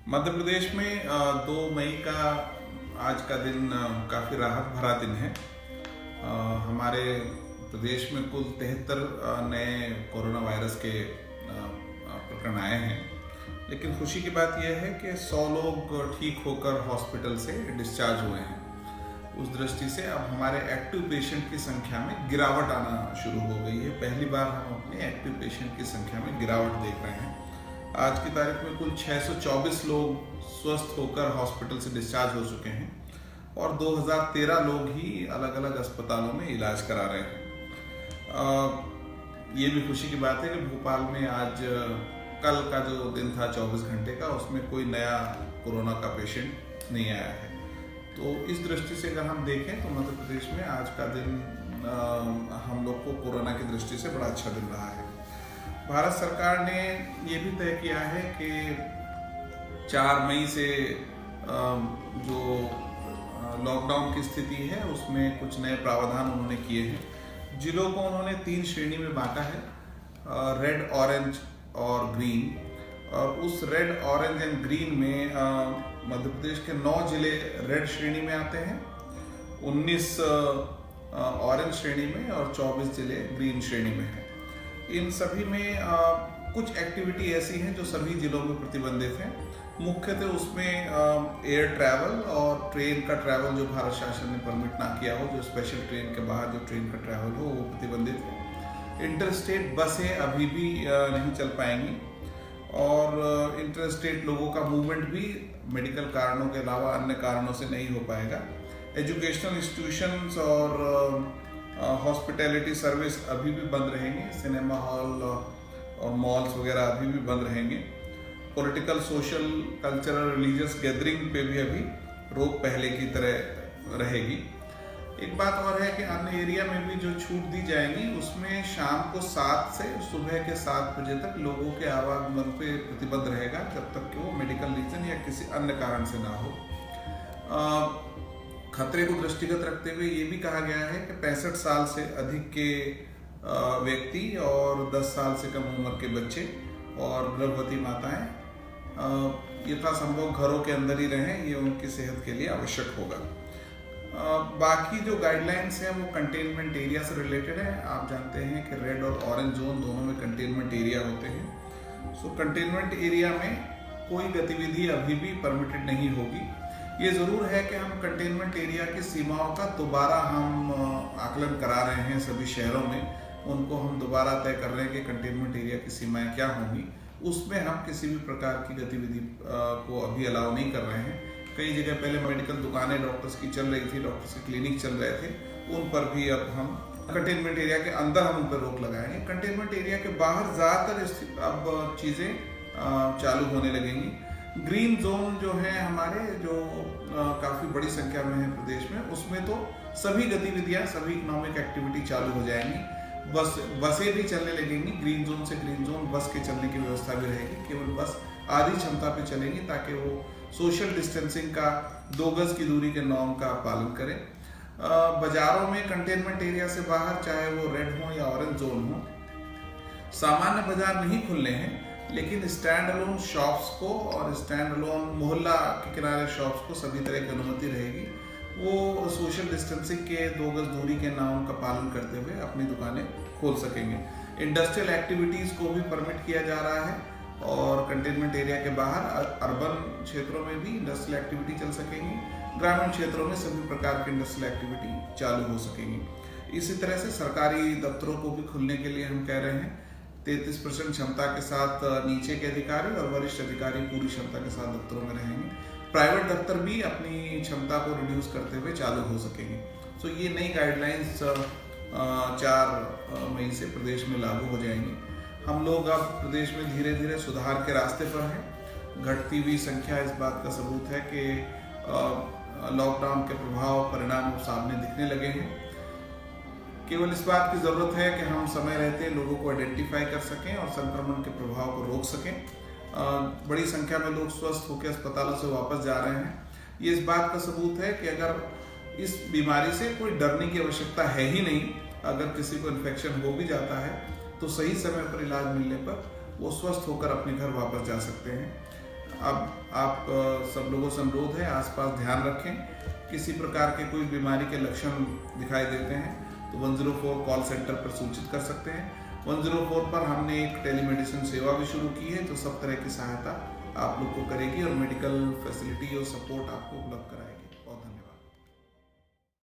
मध्य प्रदेश में 2 मई का आज का दिन काफ़ी राहत भरा दिन है। हमारे प्रदेश में कुल 73 नए कोरोना वायरस के प्रकरण आए हैं, लेकिन खुशी की बात यह है कि 100 लोग ठीक होकर हॉस्पिटल से डिस्चार्ज हुए हैं। उस दृष्टि से अब हमारे एक्टिव पेशेंट की संख्या में गिरावट आना शुरू हो गई है। पहली बार हम अपने एक्टिव पेशेंट की संख्या में गिरावट देख रहे हैं। आज की तारीख में कुल 624 लोग स्वस्थ होकर हॉस्पिटल से डिस्चार्ज हो चुके हैं और 2013 लोग ही अलग अलग अस्पतालों में इलाज करा रहे हैं। ये भी खुशी की बात है कि भोपाल में आज कल का जो दिन था 24 घंटे का, उसमें कोई नया कोरोना का पेशेंट नहीं आया है। तो इस दृष्टि से अगर हम देखें तो मध्य प्रदेश में आज का दिन हम लोग को कोरोना की दृष्टि से बड़ा अच्छा दिन रहा है। भारत सरकार ने ये भी तय किया है कि 4 मई से जो लॉकडाउन की स्थिति है उसमें कुछ नए प्रावधान उन्होंने किए हैं। जिलों को उन्होंने 3 श्रेणी में बांटा है, रेड, ऑरेंज और ग्रीन। और उस रेड, ऑरेंज एंड ग्रीन में मध्य प्रदेश के 9 जिले रेड श्रेणी में आते हैं, 19 ऑरेंज श्रेणी में और 24 जिले ग्रीन श्रेणी में हैं। इन सभी में कुछ एक्टिविटी ऐसी हैं जो सभी जिलों में प्रतिबंधित हैं। मुख्यतः उसमें एयर ट्रैवल और ट्रेन का ट्रैवल जो भारत शासन ने परमिट ना किया हो, जो स्पेशल ट्रेन के बाहर जो ट्रेन का ट्रैवल हो, वो प्रतिबंधित है। इंटरस्टेट बसें अभी भी नहीं चल पाएंगी और इंटरस्टेट लोगों का मूवमेंट भी मेडिकल कारणों के अलावा अन्य कारणों से नहीं हो पाएगा। एजुकेशनल इंस्टीट्यूशंस और हॉस्पिटैलिटी सर्विस अभी भी बंद रहेंगे। सिनेमा हॉल और मॉल्स वगैरह अभी भी बंद रहेंगे। Political, social, cultural, religious gathering पे भी अभी रोक पहले की तरह रहेगी। एक बात और है कि अन्य एरिया में भी जो छूट दी जाएगी उसमें शाम को 7 से सुबह के 7 बजे तक लोगों के आवागमन पे प्रतिबंध रहेगा, जब तक कि वो मेडिकल रीजन या किसी अन्य कारण से ना हो। खतरे को दृष्टिगत रखते हुए ये भी कहा गया है कि 65 साल से अधिक के व्यक्ति और 10 साल से कम उम्र के बच्चे और गर्भवती माताएं यथासंभव घरों के अंदर ही रहें, ये उनकी सेहत के लिए आवश्यक होगा। बाकी जो गाइडलाइंस हैं वो कंटेनमेंट एरिया से रिलेटेड है। आप जानते हैं कि रेड और ऑरेंज जोन दोनों में कंटेनमेंट एरिया होते हैं। सो कंटेनमेंट एरिया में कोई गतिविधि अभी भी परमिटेड नहीं होगी। ये ज़रूर है कि हम कंटेनमेंट एरिया की सीमाओं का दोबारा हम आकलन करा रहे हैं सभी शहरों में। उनको हम दोबारा तय कर रहे हैं कि कंटेनमेंट एरिया की सीमाएं क्या होंगी। उसमें हम किसी भी प्रकार की गतिविधि को अभी अलाउ नहीं कर रहे हैं। कई जगह पहले मेडिकल दुकानें डॉक्टर्स की चल रही थी, डॉक्टर्स के क्लिनिक चल रहे थे, उन पर भी अब हम कंटेनमेंट एरिया के अंदर हम उन पर रोक लगाएंगे। कंटेनमेंट एरिया के बाहर ज़्यादातर अब चीज़ें चालू होने लगेंगी। ग्रीन जोन जो है हमारे, जो काफ़ी बड़ी संख्या में है प्रदेश में, उसमें तो सभी गतिविधियां, सभी इकोनॉमिक एक्टिविटी चालू हो जाएंगी। बसें भी चलने लगेंगी। ग्रीन जोन से ग्रीन जोन बस के चलने की व्यवस्था भी रहेगी। केवल बस आधी क्षमता पे चलेंगी ताकि वो सोशल डिस्टेंसिंग का 2 गज की दूरी के नॉर्म का पालन करें। बाजारों में कंटेनमेंट एरिया से बाहर, चाहे वो रेड हो या ऑरेंज जोन हो, सामान्य बाजार नहीं खुलने हैं, लेकिन स्टैंड अलोन शॉप्स को और स्टैंड अलोन मोहल्ला के किनारे शॉप्स को सभी तरह की अनुमति रहेगी। वो सोशल डिस्टेंसिंग के 2 गज दूरी के नाम का पालन करते हुए अपनी दुकानें खोल सकेंगे। इंडस्ट्रियल एक्टिविटीज़ को भी परमिट किया जा रहा है और कंटेनमेंट एरिया के बाहर अर्बन क्षेत्रों में भी इंडस्ट्रियल एक्टिविटी चल सकेंगी। ग्रामीण क्षेत्रों में सभी प्रकार की इंडस्ट्रियल एक्टिविटी चालू हो सकेंगी। इसी तरह से सरकारी दफ्तरों को भी खुलने के लिए हम कह रहे हैं। 33% क्षमता के साथ नीचे के अधिकारी और वरिष्ठ अधिकारी पूरी क्षमता के साथ दफ्तरों में रहेंगे। प्राइवेट दफ्तर भी अपनी क्षमता को रिड्यूस करते हुए चालू हो सकेंगे। सो ये नई गाइडलाइंस 4 मई से प्रदेश में लागू हो जाएंगी। हम लोग अब प्रदेश में धीरे धीरे सुधार के रास्ते पर हैं। घटती हुई संख्या इस बात का सबूत है कि लॉकडाउन के प्रभाव, परिणाम सामने दिखने लगे हैं। केवल इस बात की ज़रूरत है कि हम समय रहते लोगों को आइडेंटिफाई कर सकें और संक्रमण के प्रभाव को रोक सकें। बड़ी संख्या में लोग स्वस्थ होकर अस्पतालों से वापस जा रहे हैं। ये इस बात का सबूत है कि अगर इस बीमारी से कोई डरने की आवश्यकता है ही नहीं। अगर किसी को इन्फेक्शन हो भी जाता है तो सही समय पर इलाज मिलने पर वो स्वस्थ होकर अपने घर वापस जा सकते हैं। अब आप सब लोगों से अनुरोध है, आसपास ध्यान रखें। किसी प्रकार के कोई बीमारी के लक्षण दिखाई देते हैं तो 104 कॉल सेंटर पर सूचित कर सकते हैं। 104 पर हमने एक टेलीमेडिसिन सेवा भी शुरू की है, जो सब तरह की सहायता आप लोग को करेगी और मेडिकल फैसिलिटी और सपोर्ट आपको उपलब्ध कराएगी।